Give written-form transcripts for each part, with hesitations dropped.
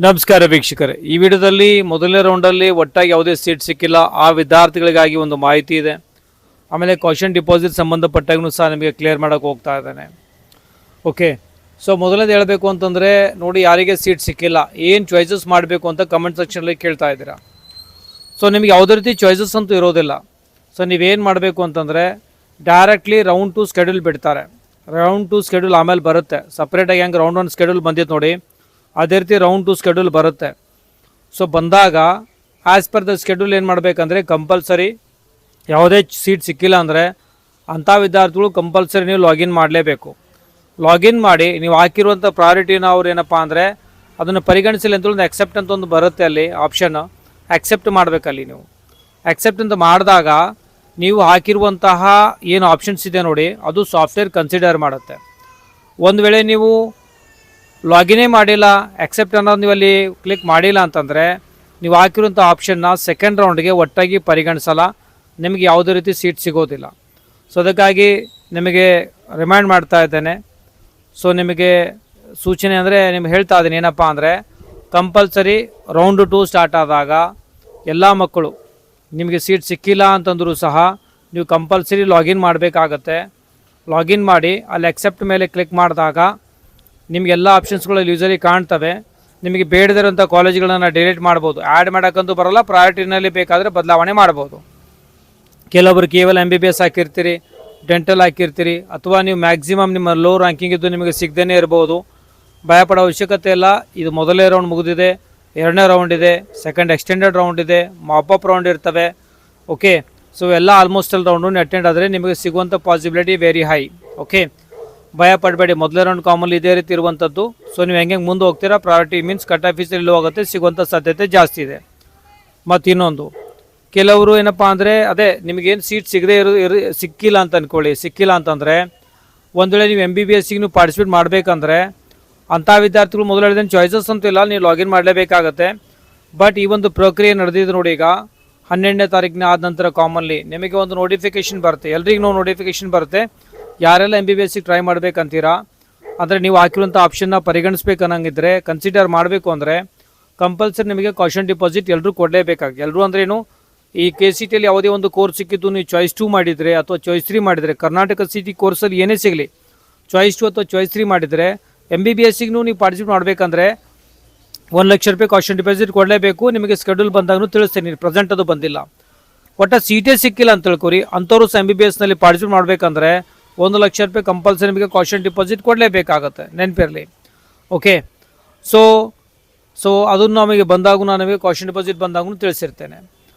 ನಮಸ್ಕಾರ ವೀಕ್ಷಕರೇ, ಈ ವಿಡಿಯೋದಲ್ಲಿ ಮೊದಲನೇ ರೌಂಡಲ್ಲಿ ಒಟ್ಟಾಗಿ ಯಾವುದೇ ಸೀಟ್ ಸಿಕ್ಕಿಲ್ಲ. ಆ ವಿದ್ಯಾರ್ಥಿಗಳಿಗಾಗಿ ಒಂದು ಮಾಹಿತಿ ಇದೆ. ಆಮೇಲೆ ಕ್ವಶನ್ ಡಿಪಾಸಿಟ್ ಸಂಬಂಧಪಟ್ಟಾಗೂ ಸಹ ನಿಮಗೆ ಕ್ಲಿಯರ್ ಮಾಡೋಕ್ಕೆ ಹೋಗ್ತಾ ಇದ್ದಾನೆ. ಓಕೆ, ಸೊ ಮೊದಲನೇದು ಹೇಳಬೇಕು ಅಂತಂದರೆ ನೋಡಿ, ಯಾರಿಗೆ ಸೀಟ್ ಸಿಕ್ಕಿಲ್ಲ ಏನು ಚಾಯ್ಸಸ್ ಮಾಡಬೇಕು ಅಂತ ಕಮೆಂಟ್ ಸೆಕ್ಷನಲ್ಲಿ ಕೇಳ್ತಾ ಇದ್ದೀರಾ. ಸೊ ನಿಮಗೆ ಯಾವುದೇ ರೀತಿ ಚಾಯ್ಸಸ್ ಅಂತೂ ಇರೋದಿಲ್ಲ. ಸೊ ನೀವೇನು ಮಾಡಬೇಕು ಅಂತಂದರೆ ಡೈರೆಕ್ಟ್ಲಿ ರೌಂಡ್ 2 ಸ್ಕೆಡ್ಯೂಲ್ ಬಿಡ್ತಾರೆ. ರೌಂಡ್ 2 ಸ್ಕೆಡ್ಯೂಲ್ ಆಮೇಲೆ ಬರುತ್ತೆ. ಸಪ್ರೇಟಾಗಿ ಹೆಂಗೆ ರೌಂಡ್ 1 ಸ್ಕೆಡ್ಯೂಲ್ ಬಂದಿತ್ತು ನೋಡಿ, ಅದೇ ರೀತಿ ರೌಂಡ್ 2 ಸ್ಕೆಡ್ಯೂಲ್ ಬರುತ್ತೆ. ಸೊ ಬಂದಾಗ ಆ್ಯಸ್ ಪರ್ ದ ಸ್ಕೆಡ್ಯೂಲ್ ಏನು ಮಾಡಬೇಕಂದ್ರೆ ಕಂಪಲ್ಸರಿ ಯಾವುದೇ ಸೀಟ್ ಸಿಕ್ಕಿಲ್ಲ ಅಂದರೆ ಅಂಥ ವಿದ್ಯಾರ್ಥಿಗಳು ಕಂಪಲ್ಸರಿ ನೀವು ಲಾಗಿನ್ ಮಾಡಲೇಬೇಕು. ಲಾಗಿನ್ ಮಾಡಿ ನೀವು ಹಾಕಿರುವಂಥ ಪ್ರಾಯೋರಿಟಿನ ಅವ್ರು ಏನಪ್ಪ ಅಂದರೆ ಅದನ್ನು ಪರಿಗಣಿಸಿಲ್ಲ ಅಂತ ಒಂದು ಎಕ್ಸೆಪ್ಟ್ ಅಂತ ಒಂದು ಬರುತ್ತೆ, ಅಲ್ಲಿ ಆಪ್ಷನ್ ಆಕ್ಸೆಪ್ಟ್ ಮಾಡಬೇಕಲ್ಲಿ. ನೀವು ಆಕ್ಸೆಪ್ಟ್ ಅಂತ ಮಾಡಿದಾಗ ನೀವು ಹಾಕಿರುವಂತಹ ಏನು ಆಪ್ಷನ್ಸ್ ಇದೆ ನೋಡಿ, ಅದು ಸಾಫ್ಟ್ವೇರ್ ಕನ್ಸಿಡರ್ ಮಾಡುತ್ತೆ. ಒಂದು ವೇಳೆ ನೀವು ಲಾಗಿನೇ ಮಾಡಿಲ್ಲ, ಆಕ್ಸೆಪ್ಟ್ ಅನ್ನೋದು ನೀವು ಅಲ್ಲಿ ಕ್ಲಿಕ್ ಮಾಡಿಲ್ಲ ಅಂತಂದರೆ ನೀವು ಹಾಕಿರುವಂಥ ಆಪ್ಷನ್ನ ಸೆಕೆಂಡ್ ರೌಂಡ್ಗೆ ಒಟ್ಟಾಗಿ ಪರಿಗಣಿಸಲ್ಲ, ನಿಮಗೆ ಯಾವುದೇ ರೀತಿ ಸೀಟ್ ಸಿಗೋದಿಲ್ಲ. ಸೊ ಅದಕ್ಕಾಗಿ ನಿಮಗೆ ರಿಮೈಂಡ್ ಮಾಡ್ತಾ ಇದ್ದೇನೆ. ಸೊ ನಿಮಗೆ ಸೂಚನೆ ಅಂದರೆ ನಿಮ್ಗೆ ಹೇಳ್ತಾ ಇದ್ದೀನಿ ಏನಪ್ಪ ಅಂದರೆ, ಕಂಪಲ್ಸರಿ ರೌಂಡ್ 2 ಸ್ಟಾರ್ಟ್ ಆದಾಗ ಎಲ್ಲ ಮಕ್ಕಳು ನಿಮಗೆ ಸೀಟ್ ಸಿಕ್ಕಿಲ್ಲ ಅಂತಂದರೂ ಸಹ ನೀವು ಕಂಪಲ್ಸರಿ ಲಾಗಿನ್ ಮಾಡಬೇಕಾಗತ್ತೆ. ಲಾಗಿನ್ ಮಾಡಿ ಅಲ್ಲಿ ಅಕ್ಸೆಪ್ಟ್ ಮೇಲೆ ಕ್ಲಿಕ್ ಮಾಡಿದಾಗ ನಿಮಗೆಲ್ಲ ಆಪ್ಷನ್ಸ್ಗಳಲ್ಲಿ ಯೂಸಲಿ ಕಾಣ್ತವೆ. ನಿಮಗೆ ಬೇಡದಿರೋಂಥ ಕಾಲೇಜ್ಗಳನ್ನು ಡಿಲೀಟ್ ಮಾಡ್ಬೋದು. ಆ್ಯಡ್ ಮಾಡೋಕ್ಕಂತೂ ಬರೋಲ್ಲ, ಪ್ರಯಾರಿಟಿನಲ್ಲಿ ಬೇಕಾದರೆ ಬದಲಾವಣೆ ಮಾಡ್ಬೋದು. ಕೆಲವೊಬ್ಬರು ಕೇವಲ MBBS ಹಾಕಿರ್ತೀರಿ, ಡೆಂಟಲ್ ಹಾಕಿರ್ತೀರಿ, ಅಥವಾ ನೀವು ಮ್ಯಾಕ್ಸಿಮಮ್ ನಿಮ್ಮ ಲೋ ರ್ಯಾಂಕಿಂಗ್ ಇದ್ದು ನಿಮಗೆ ಸಿಗದೇ ಇರ್ಬೋದು. ಭಯಪಡೋ ಅವಶ್ಯಕತೆ ಇಲ್ಲ. ಇದು ಮೊದಲನೇ ರೌಂಡ್ ಮುಗಿದಿದೆ, ಎರಡನೇ ರೌಂಡ್ ಇದೆ, ಸೆಕೆಂಡ್ ಎಕ್ಸ್ಟೆಂಡೆಡ್ ರೌಂಡ್ ಇದೆ, ಮಾಪಪ್ ರೌಂಡ್ ಇರ್ತವೆ. ಓಕೆ, ಸೊ ಎಲ್ಲ ಆಲ್ಮೋಸ್ಟ್ ಅಲ್ಲಿ ರೌಂಡು ಅಟೆಂಡ್ ಆದರೆ ನಿಮಗೆ ಸಿಗುವಂಥ ಪಾಸಿಬಿಲಿಟಿ ವೆರಿ ಹೈ. ಓಕೆ, ಭಯ ಪಡಬೇಡಿ. ಮೊದಲನೇ ರೌಂಡ್ ಕಾಮಲ್ಲಿ ಇದೇ ರೀತಿ ಇರುವಂಥದ್ದು. ಸೊ ನೀವು ಹೆಂಗೆ ಮುಂದೆ ಹೋಗ್ತೀರಾ, ಪ್ರಯಾರಿಟಿ ಮೀನ್ಸ್ ಕಟ್ ಆಫ್ ಫೀಸಲ್ಲಿ ಹೋಗುತ್ತೆ, ಸಿಗುವಂಥ ಸಾಧ್ಯತೆ ಜಾಸ್ತಿ ಇದೆ. ಮತ್ತು ಇನ್ನೊಂದು, ಕೆಲವರು ಏನಪ್ಪ ಅಂದರೆ ಅದೇ ನಿಮಗೇನು ಸೀಟ್ ಸಿಗದೆ ಸಿಕ್ಕಿಲ್ಲ ಅಂತ ಅಂದ್ಕೊಳ್ಳಿ. ಸಿಕ್ಕಿಲ್ಲ ಅಂತಂದರೆ ಒಂದು ವೇಳೆ ನೀವು MBBSಗೆ ನೀವು ಪಾರ್ಟಿಸಿಪೇಟ್ ಮಾಡಬೇಕಂದ್ರೆ ಅಂಥ ವಿದ್ಯಾರ್ಥಿಗಳು ಮೊದಲು ಹೇಳಿದ ಚಾಯ್ಸಸ್ ಅಂತಿಲ್ಲ, ನೀವು ಲಾಗಿನ್ ಮಾಡಲೇಬೇಕಾಗತ್ತೆ. ಬಟ್ ಈ ಒಂದು ಪ್ರಕ್ರಿಯೆ ನಡೆದಿದ್ದು ನೋಡಿ, ಈಗ 12ನೇ ತಾರೀಕಿನ ಆದ ನಂತರ ಕಾಮನ್ಲಿ ನಿಮಗೆ ಒಂದು ನೋಟಿಫಿಕೇಷನ್ ಬರುತ್ತೆ. ಎಲ್ರಿಗೂ ನೋಟಿಫಿಕೇಷನ್ ಬರುತ್ತೆ. ಯಾರೆಲ್ಲ MBBSಗೆ ಟ್ರೈ ಮಾಡಬೇಕಂತೀರಾ ಅಂದರೆ ನೀವು ಹಾಕಿರುವಂಥ ಆಪ್ಷನ್ನ ಪರಿಗಣಿಸ್ಬೇಕು ಅನ್ನಂಗಿದ್ರೆ, ಕನ್ಸಿಡರ್ ಮಾಡಬೇಕು ಅಂದರೆ ಕಂಪಲ್ಸರಿ ನಿಮಗೆ ಕ್ವಶನ್ ಡಿಪಾಸಿಟ್ ಎಲ್ಲರೂ ಕೊಡಲೇಬೇಕಾಗಿ. ಎಲ್ಲರೂ ಅಂದ್ರೇನು, ಈ KCTಯಲ್ಲಿ ಯಾವುದೇ ಒಂದು ಕೋರ್ಸ್ ಸಿಕ್ಕಿದ್ದು ನೀವು ಚಾಯ್ಸ್ 2 ಮಾಡಿದರೆ ಅಥವಾ ಚಾಯ್ಸ್ 3 ಮಾಡಿದರೆ, ಕರ್ನಾಟಕ CT ಕೋರ್ಸಲ್ಲಿ ಏನೇ ಸಿಗಲಿ ಚಾಯ್ಸ್ 2 ಅಥವಾ ಚಾಯ್ಸ್ 3 ಮಾಡಿದರೆ MBBSಗೆ ನೀವು ಪಾರ್ಟಿಸಿಪೇಟ್ ಮಾಡಬೇಕಂದ್ರೆ 1 ಲಕ್ಷ ರೂಪಾಯಿ ಕ್ವಶನ್ ಡಿಪಾಸಿಟ್ ಕೊಡಲೇಬೇಕು. ನಿಮಗೆ ಸ್ಕೆಡ್ಯೂಲ್ ಬಂದಾಗೂ ತಿಳಿಸ್ತೇನೆ, ಪ್ರೆಸೆಂಟ್ ಅದು ಬಂದಿಲ್ಲ. ಒಟ್ಟು ಸೀಟೇ ಸಿಕ್ಕಿಲ್ಲ ಅಂತ ತಿಳ್ಕೊರಿ, ಅಂಥವ್ರು ಸಹ MBBSನಲ್ಲಿ ಪಾರ್ಟಿಸಿಪೇಟ್ ಮಾಡಬೇಕಂದ್ರೆ 1 ಲಕ್ಷ ರೂಪಾಯಿ ಕಂಪಲ್ಸರಿ ನಿಮಗೆ ಕ್ವಶನ್ ಡಿಪಾಸಿಟ್ ಕೊಡಲೇಬೇಕಾಗತ್ತೆ, ನೆನಪಿರಲಿ. ಓಕೆ, ಸೊ ಅದನ್ನು ನಮಗೆ ಬಂದಾಗೂ ನಾನು ನಿಮಗೆ ಕ್ವಶನ್ ಡಿಪಾಸಿಟ್ ಬಂದಾಗೂ ತಿಳಿಸಿರ್ತೇನೆ.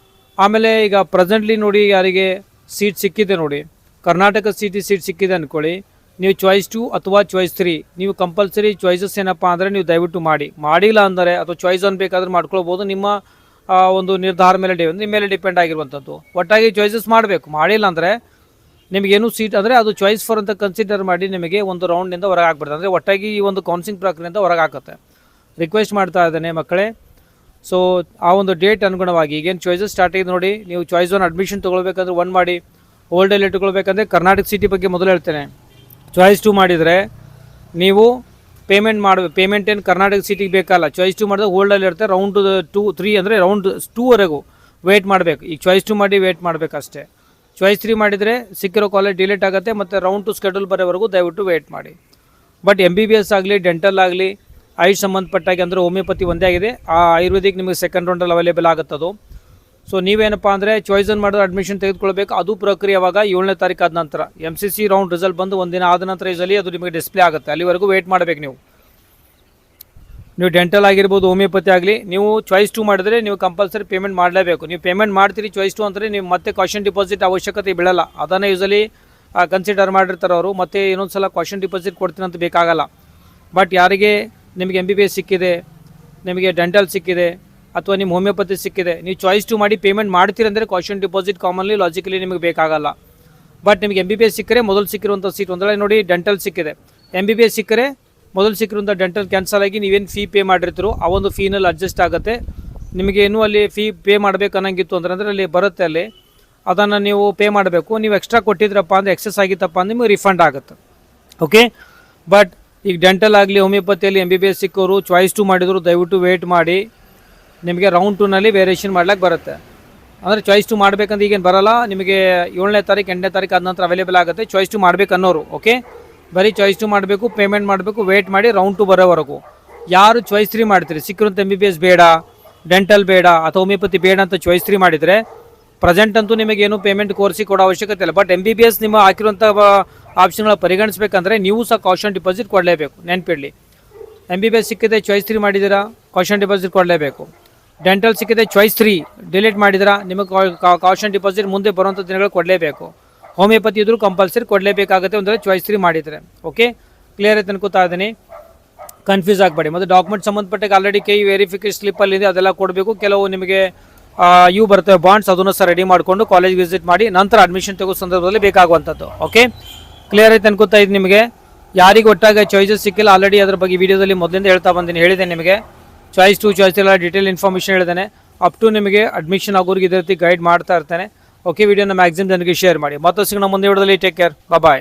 ಆಮೇಲೆ ಈಗ ಪ್ರೆಸೆಂಟ್ಲಿ ನೋಡಿ, ಯಾರಿಗೆ ಸೀಟ್ ಸಿಕ್ಕಿದೆ ನೋಡಿ, ಕರ್ನಾಟಕ CT ಸೀಟ್ ಸಿಕ್ಕಿದೆ ಅಂದ್ಕೊಳ್ಳಿ, ನೀವು ಚಾಯ್ಸ್ 2 ಅಥವಾ ಚಾಯ್ಸ್ 3 ನೀವು ಕಂಪಲ್ಸರಿ ಚಾಯ್ಸಸ್ ಏನಪ್ಪ ಅಂದರೆ ನೀವು ದಯವಿಟ್ಟು ಮಾಡಿಲ್ಲ ಅಂದರೆ ಅಥವಾ ಚಾಯ್ಸ್ 1 ಬೇಕಾದ್ರೆ ಮಾಡ್ಕೊಳ್ಬೋದು. ನಿಮ್ಮ ಒಂದು ನಿರ್ಧಾರ ಮೇಲೆ ನಿಮ್ಮ ಮೇಲೆ ಡಿಪೆಂಡ್ ಆಗಿರುವಂಥದ್ದು. ಒಟ್ಟಾಗಿ ಚಾಯ್ಸಸ್ ಮಾಡಬೇಕು. ಮಾಡಿಲ್ಲ ಅಂದರೆ ನಿಮಗೇನು ಸೀಟ್ ಅಂದರೆ ಅದು ಚಾಯ್ಸ್ 4 ಅಂತ ಕನ್ಸಿಡರ್ ಮಾಡಿ ನಿಮಗೆ ಒಂದು ರೌಂಡ್ನಿಂದ ಹೊರಗೆ ಹಾಕ್ಬಿಡ್ತಾರೆ. ಅಂದರೆ ಒಟ್ಟಾಗಿ ಈ ಒಂದು ಕೌನ್ಸಿಲಿಂಗ್ ಪ್ರಕ್ರಿಯೆಯಿಂದ ಹೊರಗೆ ಹಾಕುತ್ತೆ. ರಿಕ್ವೆಸ್ಟ್ ಮಾಡ್ತಾ ಇದ್ದೇನೆ ಮಕ್ಕಳೇ. ಸೊ ಆ ಒಂದು ಡೇಟ್ ಅನುಗುಣವಾಗಿ ಈಗೇನು ಚಾಯ್ಸಸ್ ಸ್ಟಾರ್ಟ್ ಆಗಿದೆ ನೋಡಿ, ನೀವು ಚಾಯ್ಸ್ 1 ಅಡ್ಮಿಷನ್ ತೊಗೊಳ್ಬೇಕಂದ್ರೆ 1 ಮಾಡಿ, ಓಲ್ಡಲ್ಲಿ ಇಟ್ಕೊಳ್ಬೇಕಂದ್ರೆ ಕರ್ನಾಟಕ CT ಬಗ್ಗೆ ಮೊದಲು ಹೇಳ್ತೇನೆ. ಚಾಯ್ಸ್ 2 ಮಾಡಿದರೆ ನೀವು ಪೇಮೆಂಟ್ ಏನು ಕರ್ನಾಟಕ CTಗೆ ಬೇಕಲ್ಲ. ಚಾಯ್ಸ್ 2 ಮಾಡಿದ್ರೆ ಹೋಲ್ಡಲ್ಲಿ ಇರುತ್ತೆ. ರೌಂಡ್ 2, 3 ಅಂದರೆ ರೌಂಡ್ 2ವರೆಗೂ ವೆಯ್ಟ್ ಮಾಡಬೇಕು. ಈಗ ಚಾಯ್ಸ್ 2 ಮಾಡಿ ವೆಯ್ಟ್ ಮಾಡಬೇಕಷ್ಟೇ. ಚಾಯ್ಸ್ 3 ಮಾಡಿದರೆ ಸಿಕ್ಕಿರೋ ಕಾಲೇಜ್ ಡಿಲೀಟ್ ಆಗುತ್ತೆ. ಮತ್ತು ರೌಂಡ್ 2 ಸ್ಕೆಡ್ಯೂಲ್ ಬರೋವರೆಗೂ ದಯವಿಟ್ಟು ವೆಯ್ಟ್ ಮಾಡಿ. ಬಟ್ MBBS ಆಗಲಿ, ಡೆಂಟಲ್ ಆಗಲಿ, ಆಯುಷ್ ಸಂಬಂಧಪಟ್ಟಾಗಿ ಅಂದರೆ ಹೋಮಿಯೋಪತಿ ಒಂದೇ ಆಗಿದೆ. ಆ ಆಯುರ್ವೇದಿಕ್ ನಿಮಗೆ ಸೆಕೆಂಡ್ ರೌಂಡಲ್ಲಿ ಅವೈಲೇಬಲ್ ಆಗುತ್ತದು. ಸೊ ನೀವೇನಪ್ಪ ಅಂದರೆ ಚಾಯ್ಸ್ 1 ಮಾಡಿದ್ರೆ ಅಡ್ಮಿಷನ್ ತೆಗೆದುಕೊಳ್ಬೇಕು. ಅದು ಪ್ರಕ್ರಿಯೆ ಯಾವಾಗ, 7ನೇ ತಾರೀಕು ಆದ ನಂತರ. MCC ರೌಂಡ್ ರಿಸಲ್ಟ್ ಬಂದು ಒಂದಿನ ಆದ ನಂತರ ಯೂಸಲಿ ಅದು ನಿಮಗೆ ಡಿಸ್ಪ್ಲೇ ಆಗುತ್ತೆ. ಅಲ್ಲಿವರೆಗೂ ವೆಯ್ಟ್ ಮಾಡಬೇಕು. ನೀವು ಡೆಂಟಲ್ ಆಗಿರ್ಬೋದು, ಹೋಮಿಯೋಪತಿ ಆಗಲಿ, ನೀವು ಚಾಯ್ಸ್ 2 ಮಾಡಿದರೆ ನೀವು ಕಂಪಲ್ಸರಿ ಪೇಮೆಂಟ್ ಮಾಡಲೇಬೇಕು. ನೀವು ಪೇಮೆಂಟ್ ಮಾಡ್ತೀರಿ ಚಾಯ್ಸ್ 2 ಅಂದರೆ ನೀವು ಮತ್ತೆ ಕ್ವಶನ್ ಡಿಪಾಸಿಟ್ ಅವಶ್ಯಕತೆ ಬೀಳಲ್ಲ. ಅದನ್ನು ಯೂಸಲಿ ಕನ್ಸಿಡರ್ ಮಾಡಿರ್ತಾರೆ ಅವರು. ಮತ್ತೆ ಇನ್ನೊಂದು ಸಲ ಕ್ವಶನ್ ಡಿಪಾಸಿಟ್ ಕೊಡ್ತೀನಿ ಅಂತ ಬೇಕಾಗಲ್ಲ. ಬಟ್ ಯಾರಿಗೆ ನಿಮಗೆ MBBS ಸಿಕ್ಕಿದೆ, ನಿಮಗೆ ಡೆಂಟಲ್ ಸಿಕ್ಕಿದೆ, ಅಥವಾ ನಿಮ್ಮ ಹೋಮಿಯೋಪತಿ ಸಿಕ್ಕಿದೆ, ನೀವು ಚಾಯ್ಸ್ 2 ಮಾಡಿ ಪೇಮೆಂಟ್ ಮಾಡ್ತೀರಂದರೆ ಕ್ವಶನ್ ಡಿಪಾಸಿಟ್ ಕಾಮನ್ಲಿ ಲಾಜಿಕಲಿ ನಿಮಗೆ ಬೇಕಾಗಲ್ಲ. ಬಟ್ ನಿಮಗೆ MBBS ಸಿಕ್ಕರೆ ಮೊದಲು ಸಿಕ್ಕಿರುವಂಥ ಸೀಟ್ ಒಂದೊಳ್ಳೆ ನೋಡಿ, ಡೆಂಟಲ್ ಸಿಕ್ಕಿದೆ, MBBS ಸಿಕ್ಕರೆ ಮೊದಲು ಸಿಕ್ಕಿರುವಂಥ ಡೆಂಟಲ್ ಕ್ಯಾನ್ಸಲ್ ಆಗಿ ನೀವೇನು ಫೀ ಪೇ ಮಾಡಿರ್ತೀರೋ ಆ ಒಂದು ಫೀನಲ್ಲಿ ಅಡ್ಜಸ್ಟ್ ಆಗುತ್ತೆ. ನಿಮಗೇನು ಅಲ್ಲಿ ಫೀ ಪೇ ಮಾಡಬೇಕು ಅನ್ನೋಂಗಿತ್ತು ಅಂದರೆ ಅಲ್ಲಿ ಬರುತ್ತೆ, ಅಲ್ಲಿ ಅದನ್ನು ನೀವು ಪೇ ಮಾಡಬೇಕು. ನೀವು ಎಕ್ಸ್ಟ್ರಾ ಕೊಟ್ಟಿದ್ರಪ್ಪ ಅಂದರೆ ಎಕ್ಸೆಸ್ ಆಗಿತ್ತಪ್ಪ ಅಂದರೆ ನಿಮಗೆ ರಿಫಂಡ್ ಆಗುತ್ತೆ. ಓಕೆ, ಬಟ್ ಈಗ ಡೆಂಟಲ್ ಆಗಲಿ ಹೋಮಿಯೋಪತಿಯಲ್ಲಿ MBBS ಸಿಕ್ಕೋರು ಚಾಯ್ಸ್ 2 ಮಾಡಿದ್ರು ದಯವಿಟ್ಟು ವೇಟ್ ಮಾಡಿ, ನಿಮಗೆ ರೌಂಡ್ 2ನಲ್ಲಿ ವೇರಿಯೇಷನ್ ಮಾಡ್ಲಿಕ್ಕೆ ಬರುತ್ತೆ. ಅಂದರೆ ಚಾಯ್ಸ್ 2 ಮಾಡಬೇಕಂದ್ರೆ ಈಗೇನು ಬರಲ್ಲ ನಿಮಗೆ, 7ನೇ ತಾರೀಕು 8ನೇ ತಾರೀಕು ಆದ ನಂತರ ಅವೈಲೇಬಲ್ ಆಗುತ್ತೆ. ಚಾಯ್ಸ್ 2 ಮಾಡಬೇಕು ಅನ್ನೋರು ಓಕೆ, ಬರೀ ಚಾಯ್ಸ್ 2 ಮಾಡಬೇಕು, ಪೇಮೆಂಟ್ ಮಾಡಬೇಕು, ವೇಟ್ ಮಾಡಿ ರೌಂಡ್ 2 ಬರೋವರೆಗೂ. ಯಾರು ಚಾಯ್ಸ್ 3 ಮಾಡ್ತೀರಿ, ಸಿಕ್ಕಿರೋಂಥ MBBS ಬೇಡ, ಡೆಂಟಲ್ ಬೇಡ ಅಥವಾ ಹೋಮಿಯೋಪತಿ ಬೇಡ ಅಂತ ಚಾಯ್ಸ್ 3 ಮಾಡಿದರೆ ಪ್ರೆಸೆಂಟ್ ಅಂತೂ ನಿಮಗೇನು ಪೇಮೆಂಟ್ ಕೋರ್ಸಿಗೆ ಕೊಡೋ ಅವಶ್ಯಕತೆ ಇಲ್ಲ. ಬಟ್ MBBS ನಿಮ್ಮ ಹಾಕಿರುವಂಥ ಆಪ್ಷನ್ಗಳ ಪರಿಗಣಿಸಬೇಕಂದ್ರೆ ನೀವು ಸಹ ಕಾಷನ್ ಡಿಪಾಸಿಟ್ ಕೊಡಲೇಬೇಕು. ನೆನಪಿಡಲಿ, MBBS ಸಿಕ್ಕಿದೆ ಚಾಯ್ಸ್ 3 ಮಾಡಿದ್ದೀರಾ, ಕಾಷನ್ ಡಿಪಾಸಿಟ್ ಕೊಡಲೇಬೇಕು. ಡೆಂಟಲ್ ಸಿಕ್ಕಿದೆ ಚಾಯ್ಸ್ 3 ಡಿಲೀಟ್ ಮಾಡಿದಿರಾ, ನಿಮಗೆ ಕಾಷನ್ ಡಿಪಾಸಿಟ್ ಮುಂದೆ ಬರುವಂಥ ದಿನಗಳು ಕೊಡಲೇಬೇಕು. ಹೋಮಿಯೋಪತಿ ಇದ್ರೂ ಕಂಪಲ್ಸರಿ ಕೊಡಲೇಬೇಕಾಗುತ್ತೆ ಅಂದರೆ ಚಾಯ್ಸ್ 3 ಮಾಡಿದರೆ. ಓಕೆ, ಕ್ಲಿಯರ್ ಆಯ್ತು ಅನ್ಕೋತಾ ಇದ್ದೀನಿ, ಕನ್ಫ್ಯೂಸ್ ಆಗಬೇಡಿ. ಮತ್ತು ಡಾಕ್ಯುಮೆಂಟ್ ಸಂಬಂಧಪಟ್ಟಾಗ ಆಲ್ರೆಡಿ ಕೈ ವೆರಿಫಿಕೇಷನ್ ಸ್ಲಿಪ್ಪಲ್ಲಿದೆ, ಅದೆಲ್ಲ ಕೊಡಬೇಕು. ಕೆಲವು ನಿಮಗೆ ಇವು ಬರ್ತವೆ ಬಾಂಡ್ಸ್, ಅದನ್ನು ಸಹ ರೆಡಿ ಮಾಡಿಕೊಂಡು ಕಾಲೇಜ್ ವಿಸಿಟ್ ಮಾಡಿ ನಂತರ ಅಡ್ಮಿಷನ್ ತೆಗೋ ಸಂದರ್ಭದಲ್ಲಿ ಬೇಕಾಗುವಂಥದ್ದು. ಓಕೆ, ಕ್ಲಿಯರ್ ಆಯ್ತು ಅನ್ಕೋತಾ ಇದ್ದೀನಿ. ನಿಮಗೆ ಯಾರಿಗೆ ಒಟ್ಟಾಗ ಚಾಯ್ಸಸ್ ಸಿಕ್ಕಿಲ್ಲ, ಆಲ್ರೆಡಿ ಅದ್ರ ಬಗ್ಗೆ ವಿಡಿಯೋದಲ್ಲಿ ಮೊದಲಿಂದ ಹೇಳ್ತಾ ಬಂದಿನಿ, ಹೇಳಿದೆ ನಿಮಗೆ ಚಾಯ್ಸ್ 2 ಚಾಯ್ಸ್ ಎಲ್ಲ ಡೀಟೇಲ್ ಇನ್ಫಾರ್ಮೇಷನ್ ಹೇಳಿದ್ದೇನೆ. ಅಪ್ ಟು ನಿಮಗೆ ಅಡ್ಮಿಷನ್ ಆಗೋರಿಗೆ ಇದೇ ರೀತಿ ಗೈಡ್ ಮಾಡ್ತಾ ಇರ್ತೇನೆ. ಓಕೆ, ವಿಡಿಯೋನ ಮ್ಯಾಕ್ಸಿಮಮ್ ಜನರಿಗೆ ಶೇರ್ ಮಾಡಿ. ಮತ್ತಷ್ಟು ಸಿಗೋಣ ಮುಂದೆ ವಿಡಿಯೋದಲ್ಲಿ. ಟೇಕ್ ಕೇರ್, ಬಾಯ್.